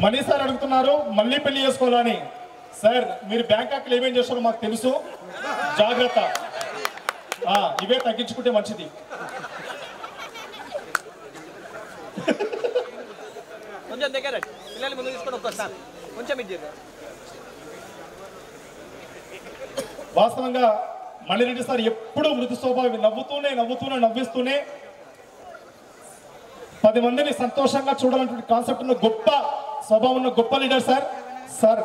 Money sir అడుగుతున్నారు మళ్ళీ పెళ్లి చేసుకోవాలని. సార్ మీరు బ్యాంకాక్లో ఏమేం చేస్తారో మాకు తెలుసు, జాగ్రత్త. ఇవే తగ్గించుకుంటే మంచిది. కొంచెం దగ్గర పిల్లలు ముందు తీసుకొని వస్తాను కొంచెం ఇది. వాస్తవంగా మల్లిరెడ్డి సార్ ఎప్పుడూ మృదు స్వభావం, నవ్విస్తూనే 10 మందిని సంతోషంగా చూడాలన్నటువంటి కాన్సెప్ట్ ఉన్న గొప్ప స్వభావం ఉన్న గొప్ప leader sir. Sir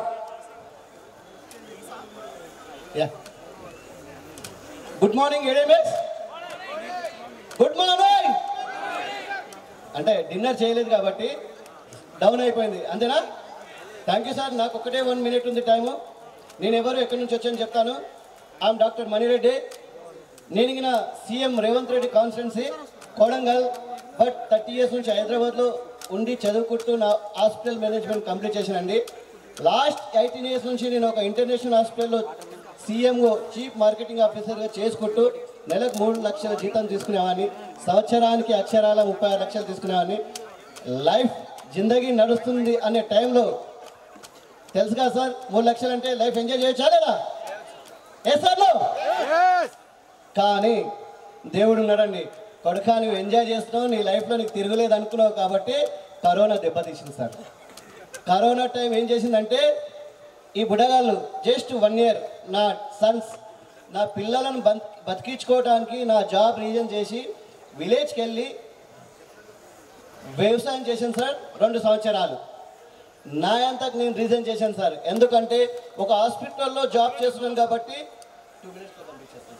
good morning ఏడేమేస్. గుడ్ మార్నింగ్ అంటే డిన్నర్ చేయలేదు కాబట్టి డౌన్ అయిపోయింది అంతేనా? Thank you sir. నాకు ఒకటే 1 minute ఉంది టైము. నేను ఎవరు ఎక్కడి నుంచి వచ్చాను చెప్తాను. I'm doctor Manireddy. నేను ఇగిన CM Revanth Reddy constituency Kodangal. But 30 years నుంచి హైదరాబాద్లో ఉండి చదువుకుంటూ నా హాస్పిటల్ మేనేజ్మెంట్ కంప్లీట్ చేశానండి. లాస్ట్ 18 years నుంచి నేను ఒక ఇంటర్నేషనల్ హాస్పిటల్లో సీఎంఓ చీఫ్ మార్కెటింగ్ ఆఫీసర్గా చేసుకుంటూ నెలకు 3 లక్షల జీతం తీసుకునేవాడిని. సంవత్సరానికి అక్షరాల 36 లక్షలు తీసుకునేవాడిని. లైఫ్ జిందగీ నడుస్తుంది అనే టైంలో తెలుసుగా సార్ 3 లక్షలు అంటే లైఫ్ ఎంజాయ్ చేయొచ్చా లేదా? ఏ సార్లో కానీ దేవుడు ఉన్నాడండి. కొడుకా నువ్వు ఎంజాయ్ చేస్తున్నావు, నీ లైఫ్లో నీకు తిరగలేదు అనుకున్నావు కాబట్టి కరోనా దెబ్బతీసింది సార్. కరోనా టైం ఏం చేసిందంటే ఈ బుడగాళ్ళు జస్ట్ 1 year నా సన్స్ నా పిల్లలను బతికించుకోవడానికి నా జాబ్ రీజన్ చేసి విలేజ్కి వెళ్ళి వ్యవసాయం చేశాను సార్ 2 సంవత్సరాలు. నా అంతకు నేను రీజన్ చేశాను సార్. ఎందుకంటే ఒక హాస్పిటల్లో జాబ్ చేస్తున్నాను కాబట్టి 2 minutesలో పంపించేస్తాను.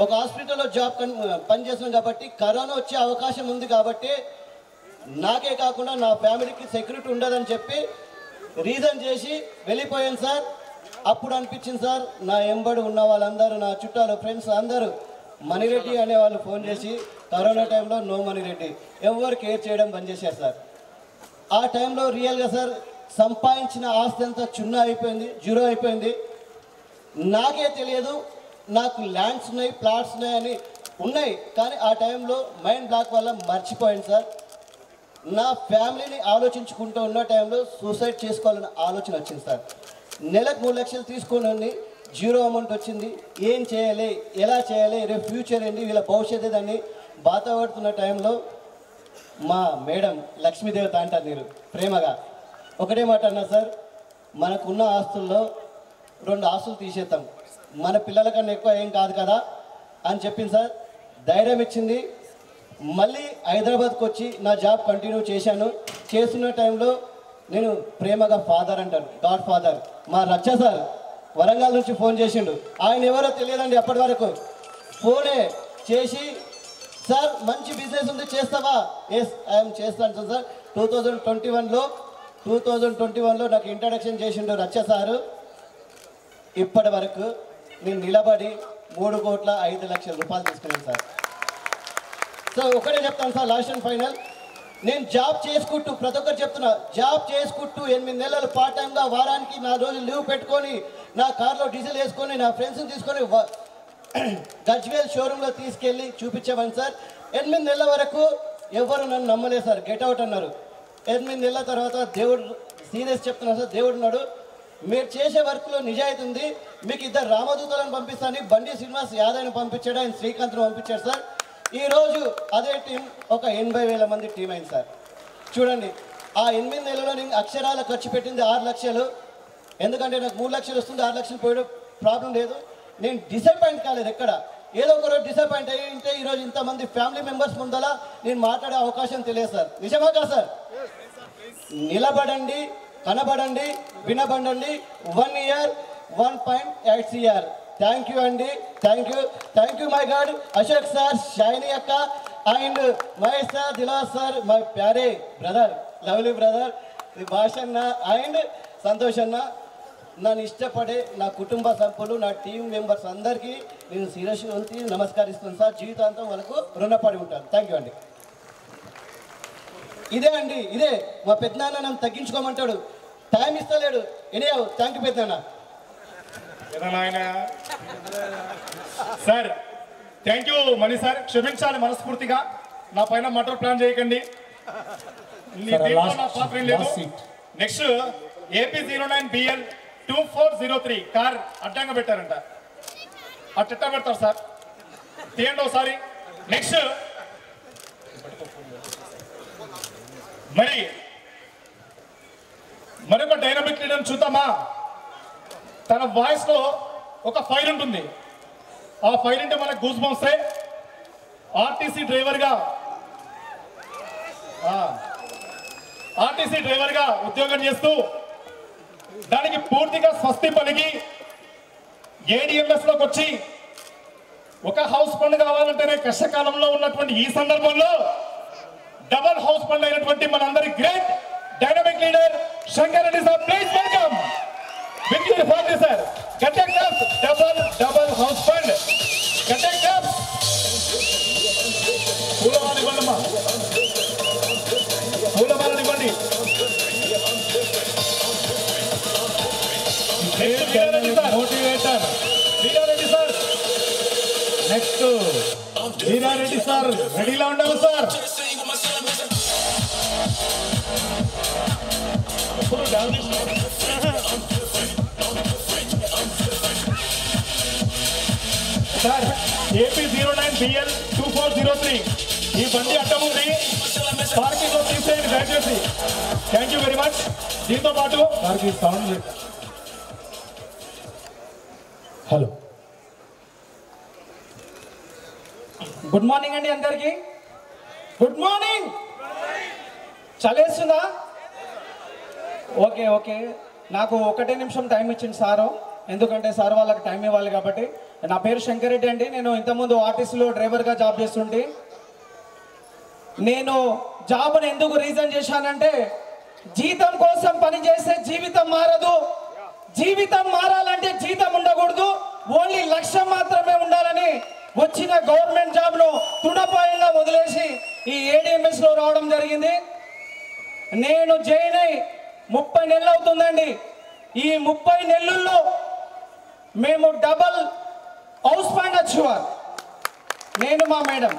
ఒక హాస్పిటల్లో పనిచేస్తున్నాను కాబట్టి కరోనా వచ్చే అవకాశం ఉంది కాబట్టి నాకే కాకుండా నా ఫ్యామిలీకి సెక్యూరిటీ ఉండదని చెప్పి రీజన్ చేసి వెళ్ళిపోయాను సార్. అప్పుడు అనిపించింది సార్ నా ఎంబడి ఉన్న వాళ్ళందరూ నా చుట్టాలు ఫ్రెండ్స్ అందరూ మణిరెడ్డి అనే వాళ్ళు ఫోన్ చేసి కరోనా టైంలో నో మణిరెడ్డి ఎవరు కేర్ చేయడం బంద్ చేశారు సార్. ఆ టైంలో రియల్గా సార్ సంపాదించిన ఆస్తి అంతా చున్నా అయిపోయింది, జీరో అయిపోయింది. నాకే తెలియదు నాకు ల్యాండ్స్ ఉన్నాయి, ప్లాట్స్ ఉన్నాయని ఉన్నాయి. కానీ ఆ టైంలో మైండ్ బ్లాక్ వల్ల మర్చిపోయాను సార్. నా ఫ్యామిలీని ఆలోచించుకుంటూ ఉన్న టైంలో సూసైడ్ చేసుకోవాలన్న ఆలోచన వచ్చింది సార్. నెలకు 3 లక్షలు తీసుకుని జీరో అమౌంట్ వచ్చింది. ఏం చేయాలి, ఎలా చేయాలి, రేపు ఫ్యూచర్ ఏంటి, వీళ్ళ భవిష్యత్తు ఏదని బాధపడుతున్న టైంలో మా మేడం లక్ష్మీదేవత అంటారు మీరు ప్రేమగా ఒకటే మాట అన్నా సార్, మనకున్న ఆస్తుల్లో 2 ఆస్తులు తీసేద్దాం, మన పిల్లల కన్నా ఎక్కువ ఏం కాదు కదా అని చెప్పింది సార్. ధైర్యం ఇచ్చింది. మళ్ళీ హైదరాబాద్కి వచ్చి నా జాబ్ కంటిన్యూ చేశాను. చేస్తున్న టైంలో నేను ప్రేమగా ఫాదర్ అంటాను, గాడ్ ఫాదర్. మా రచ్చ సార్ వరంగల్ నుంచి ఫోన్ చేసిండు. ఆయన ఎవరో తెలియదండి అప్పటి వరకు. ఫోనే చేసి సార్ మంచి బిజినెస్ ఉంది చేస్తావా? ఎస్ ఐఎమ్ చేస్తాను సార్. 2021లో నాకు ఇంట్రడక్షన్ చేసిండు రచ్చ సారు. ఇప్పటి వరకు నేను నిలబడి 3,05,00,000 తీసుకున్నాను సార్. సో ఒకటే చెప్తాను సార్, లాస్ట్ అండ్ ఫైనల్, నేను జాబ్ చేసుకుంటూ ప్రతి ఒక్కరు చెప్తున్నా, జాబ్ చేసుకుంటూ 8 నెలలు పార్ట్ టైంగా వారానికి 4 రోజులు లీవ్ పెట్టుకొని నా కార్లో డీజిల్ వేసుకొని నా ఫ్రెండ్స్ని తీసుకొని గజ్వేల్ షోరూంలో తీసుకెళ్ళి చూపించామని సార్. 8 నెలల వరకు ఎవరు నన్ను నమ్మలేదు సార్, గెట్ అవుట్ అన్నారు. 8 నెలల తర్వాత దేవుడు, సీరియస్ చెప్తున్నా సార్, దేవుడు ఉన్నాడు. మీరు చేసే వర్క్లో నిజాయితీ ఉంది, మీకు 2 రామదూతలను పంపిస్తాను, బండి శ్రీనివాస్ యాదవ్ని పంపించాడు, ఆయన శ్రీకాంత్ను పంపించాడు సార్. ఈరోజు అదే టీం ఒక 80,000 మంది టీం అయింది సార్. చూడండి, ఆ 8 నెలల్లో నేను అక్షరాల ఖర్చు పెట్టింది 6 లక్షలు. ఎందుకంటే నాకు 3 లక్షలు వస్తుంది, 6 లక్షలు పోయడం ప్రాబ్లం లేదు. నేను డిసప్పాయింట్ కాలేదు ఎక్కడ. ఏదో ఒక రోజు డిసప్పాయింట్ అయ్యి ఉంటే ఈరోజు ఇంతమంది ఫ్యామిలీ మెంబర్స్ ముందర నేను మాట్లాడే అవకాశం తెలియదు సార్. నిజమా కాదు సార్? నిలబడండి, కనబడండి, వినబడండి. 1 year 1.8 CR. థ్యాంక్ యూ అండి, thank you my god. Ashok sir, Shaini అక్క అండ్ మహేష్ సార్, దిలాస్ సార్, మై ప్యారే బ్రదర్, లవ్లీ బ్రదర్ భాష అన్న అండ్ సంతోష్ అన్న. నన్ను ఇష్టపడే నా కుటుంబ సభ్యులు, నా టీం మెంబర్స్ అందరికీ నేను శిరస్సు వంచి నమస్కరిస్తున్నాను సార్. జీవితాంతం వాళ్ళకు రుణపడి ఉంటాను. థ్యాంక్ యూ అండి. ఇదే అండి, ఇదే మా పెద్దనాన్న నన్ను తగ్గించుకోమంటాడు, టైం ఇస్తలేడు. ఎనీ థ్యాంక్ యూ పెద్దనాన్న. Sir thank you Mani sir. క్షమించాలి మనస్ఫూర్తిగా, నా పైన మటర్ ప్లాన్ చేయకండి. నీ దీంట్లో నా పాత్ర ఏం లేదు. నెక్స్ట్ AP09BL 2403 కార్ అడ్డంగా పెట్టారంట. అట్ట పెడతారు సార్, తీయండి ఒకసారి. నెక్స్ట్ మరొక డైనమిక్ లీడర్ చూద్దామా? తన వాయిస్ లో ఒక ఫైర్ ఉంటుంది. ఆ ఫైర్ అంటే మనకు గూస్ బంప్సే. ఆర్టీసీ డ్రైవర్ గా ఉద్యోగం చేస్తూ దానికి పూర్తిగా స్వస్తి పలికి ADMS లోకి వచ్చి ఒక హౌస్ ఫండ్ కావాలంటేనే కష్టకాలంలో ఉన్నటువంటి ఈ సందర్భంలో డబల్ హౌస్ ఫండ్ అయినటువంటి మనందరి great dynamic leader Shankar Reddy sir. Please welcome victory forty sir. Double house fund పూలమాల ఇవ్వండమ్మా, పూలమాల ఇవ్వండి. Motivator Veerareddy sir. Next Veerareddy sir రెడీలో ఉండాలి సార్. సార్ AP09BL 2403 ఈ బండి అడ్డం ఉంది, పార్కింగ్ లో తీసేయండి దయచేసి. Thank you very much. దీంతో పాటు వారికి సౌండ్. హలో, గుడ్ మార్నింగ్ అండి అందరికి. Good morning. చలేస్తుందా? Okay okay. నాకు 1 నిమిషం టైం ఇచ్చింది సారు, ఎందుకంటే సార్ వాళ్ళకి టైం ఇవ్వాలి కాబట్టి. నా పేరు శంకర్ రెడ్డి అండి. నేను ఇంతకుముందు ఆర్టీసీలో డ్రైవర్గా జాబ్ చేస్తుంటే, నేను జాబ్ని ఎందుకు రీజన్ చేశానంటే, జీతం కోసం పని చేస్తే జీవితం మారదు, జీవితం మారాలంటే జీతం ఉండకూడదు, ఓన్లీ లక్ష్యం మాత్రమే ఉండాలని వచ్చిన గవర్నమెంట్ జాబ్ను తృణపాయంగా వదిలేసి ఈ ADMSలో రావడం జరిగింది. నేను జాయిన్ అయి 30 నెలలు అవుతుందండి. ఈ 30 నెలల్లో మేము డబల్ హౌస్ ఫండ్ వచ్చేవారు. నేను మా మేడం,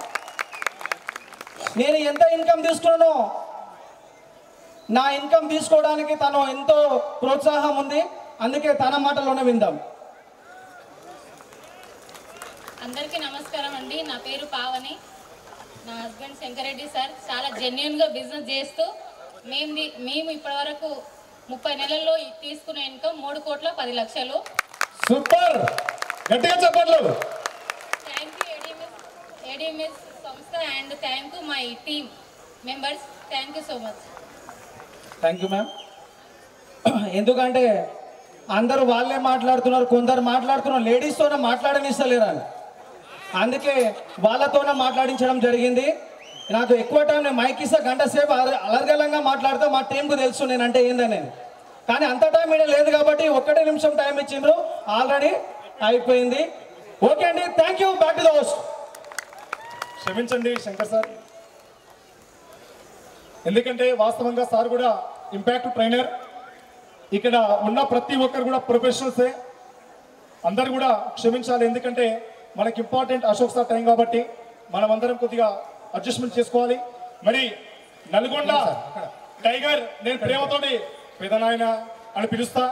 నేను ఎంత ఇన్కమ్ తీసుకున్నానో నా ఇన్కమ్ తీసుకోవడానికి తను ఎంతో ప్రోత్సాహం ఉంది. అందుకే తన మాటలోనే విందాం. అందరికీ నమస్కారం అండి. నా పేరు పావని. నా హస్బెండ్ శంకరెడ్డి సార్ చాలా జెన్యున్గా బిజినెస్ చేస్తూ మేము ఇప్పటివరకు 30 నెలల్లో తీసుకున్న ఇన్కమ్ 3,10,00,000. సూపర్, గట్టిగా చెప్పండి. థ్యాంక్ యూ ADMS సంస్థ and thank you my team members. Thank you so much. Thank you ma'am. ఎందుకంటే అందరూ వాళ్ళే మాట్లాడుతున్నారు, కొందరు మాట్లాడుతున్నారు, లేడీస్తోనే మాట్లాడనిస్తలేరు అని. అందుకే వాళ్ళతోనే మాట్లాడించడం జరిగింది. నాకు ఎక్కువ టైం నేను మైక్ ఇస్తే గంట సేపు అలర్గలంగా మాట్లాడితే మా టీంకు తెలుసు నేనంటే ఏందని. కానీ అంత టైం ఇక్కడ లేదు కాబట్టి 1 నిమిషం టైం ఇచ్చిండ్రు, ఆల్రెడీ అయిపోయింది. ఓకే అండి, thank you. Back to the host. క్షమించండి శంకర్ సార్, ఎందుకంటే వాస్తవంగా సార్ కూడా ఇంపాక్ట్ ట్రైనర్. ఇక్కడ ఉన్న ప్రతి ఒక్కరు కూడా ప్రొఫెషనల్సే. అందరు కూడా క్షమించాలి, ఎందుకంటే మనకి ఇంపార్టెంట్ అశోక్ సార్ టైం కాబట్టి మనం అందరం కొద్దిగా అడ్జస్ట్మెంట్ చేసుకోవాలి. మరి నల్గొండ టైగర్ నేను ప్రేమతోటి పెదనాయన అని పిలుస్తా.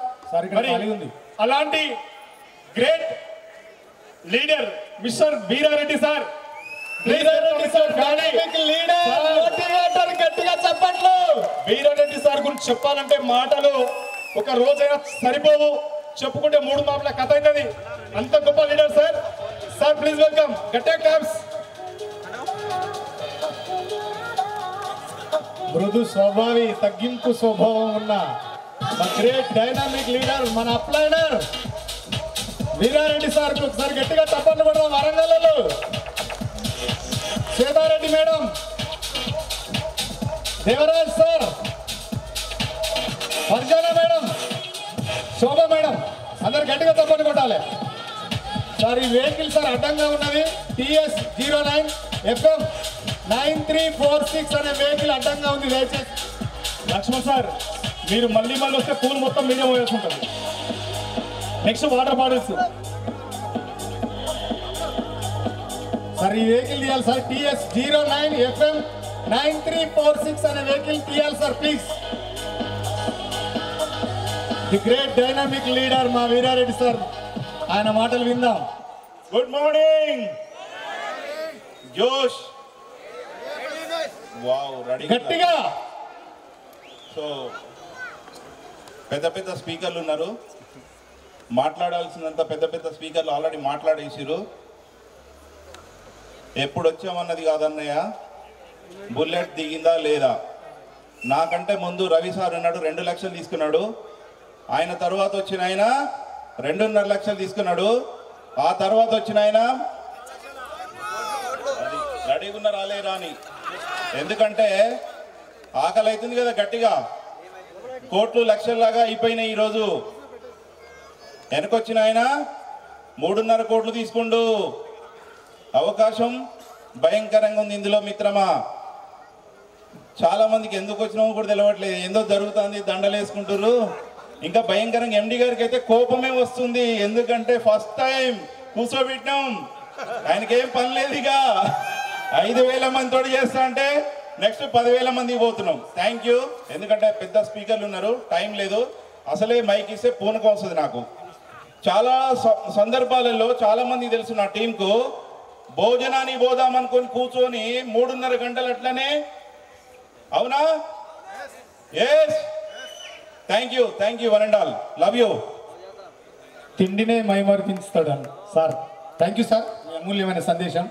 అలాంటి great leader mister Veerareddy sir. గట్టిగా చెప్పట్లు. వీరారెడ్డి సార్ గురించి చెప్పాలంటే మాటలు ఒక రోజైనా సరిపోవు, చెప్పుకుంటే 3 మాటల కథ అవుతుంది. అంత గొప్ప leader sir. Sir please welcome. గట్టిగా క్లాప్స్. మృదు స్వభావి, తగ్గింపు స్వభావం ఉన్న గ్రేట్ డైనామిక్ లీడర్, మన అప్లైనర్ వీరారెడ్డి సార్ ఒకసారి గట్టిగా చప్పట్లు కొడదాం. వరంగల్లో Swethareddy madam, Devaraj sir, Farzana madam, Shobha madam, అందరు గట్టిగా చప్పట్లు కొట్టాలి సార్. ఈ వెహికల్ సార్ అడ్డంగా ఉన్నది. TS09 FM 9346 అనే వెహికల్ అడ్డంగా ఉంది. దయచేసి లక్ష్మణ్ సార్ మీరు మళ్ళీ వస్తే పూలు మొత్తం మీడియం వేసుకుంటారు. నెక్స్ట్ వాటర్ బాటిల్స్ సార్, ఈ వెహికల్ తీయాలి సార్. TS09 FM 9346 అనే వెహికల్ తీయాలి sir please. The great dynamic leader మా వీరారెడ్డి సార్, ఆయన మాటలు విందాం. గుడ్ మార్నింగ్ జోష్. వావ్, రెడీ గట్టిగా. సో పెద్ద పెద్ద స్పీకర్లు ఉన్నారు, మాట్లాడాల్సినంత పెద్ద పెద్ద స్పీకర్లు ఆల్రెడీ మాట్లాడేసిరు. ఎప్పుడు వచ్చామన్నది కాదన్నయ్య, బుల్లెట్ దిగిందా లేదా. నాకంటే ముందు రవి సార్ ఉన్నాడు, 2 లక్షలు తీసుకున్నాడు. ఆయన తర్వాత వచ్చిన ఆయన 2.5 లక్షలు తీసుకున్నాడు. ఆ తర్వాత వచ్చిన ఆయన రెడీగా ఉన్న రాలే రాని, ఎందుకంటే ఆకలి అవుతుంది కదా గట్టిగా. కోట్లు లక్షల్లాగా అయిపోయినాయి ఈరోజు. వెనకొచ్చిన ఆయన 3.5 కోట్లు తీసుకుండు. అవకాశం భయంకరంగా ఉంది ఇందులో మిత్రమా. చాలా మందికి ఎందుకు వచ్చినామో కూడా తెలియట్లేదు, ఏందో జరుగుతుంది, దండలు వేసుకుంటారు. ఇంకా భయంకరంగా ఎండి గారికి అయితే కోపమే వస్తుంది, ఎందుకంటే ఫస్ట్ టైం కూర్చోబెట్టినాం, ఆయనకేం పని లేదు. ఇక 5,000 మంది తోటి చేస్తా అంటే నెక్స్ట్ 10,000 మందికి పోతున్నాం. థ్యాంక్ యూ, ఎందుకంటే పెద్ద స్పీకర్లు ఉన్నారు, టైం లేదు. అసలే మైక్ ఇస్తే పూనకం వస్తుంది నాకు. చాలా సందర్భాలలో చాలా మంది తెలుసు నా టీంకు, భోజనాన్ని పోదామనుకొని కూర్చొని 3.5 గంటలు అట్లనే. అవునా? Yes, thank you one and all, love you. తిండినే మైమర్పించుతాడు సార్. థ్యాంక్ యూ సార్, మీ అమూల్యమైన సందేశం.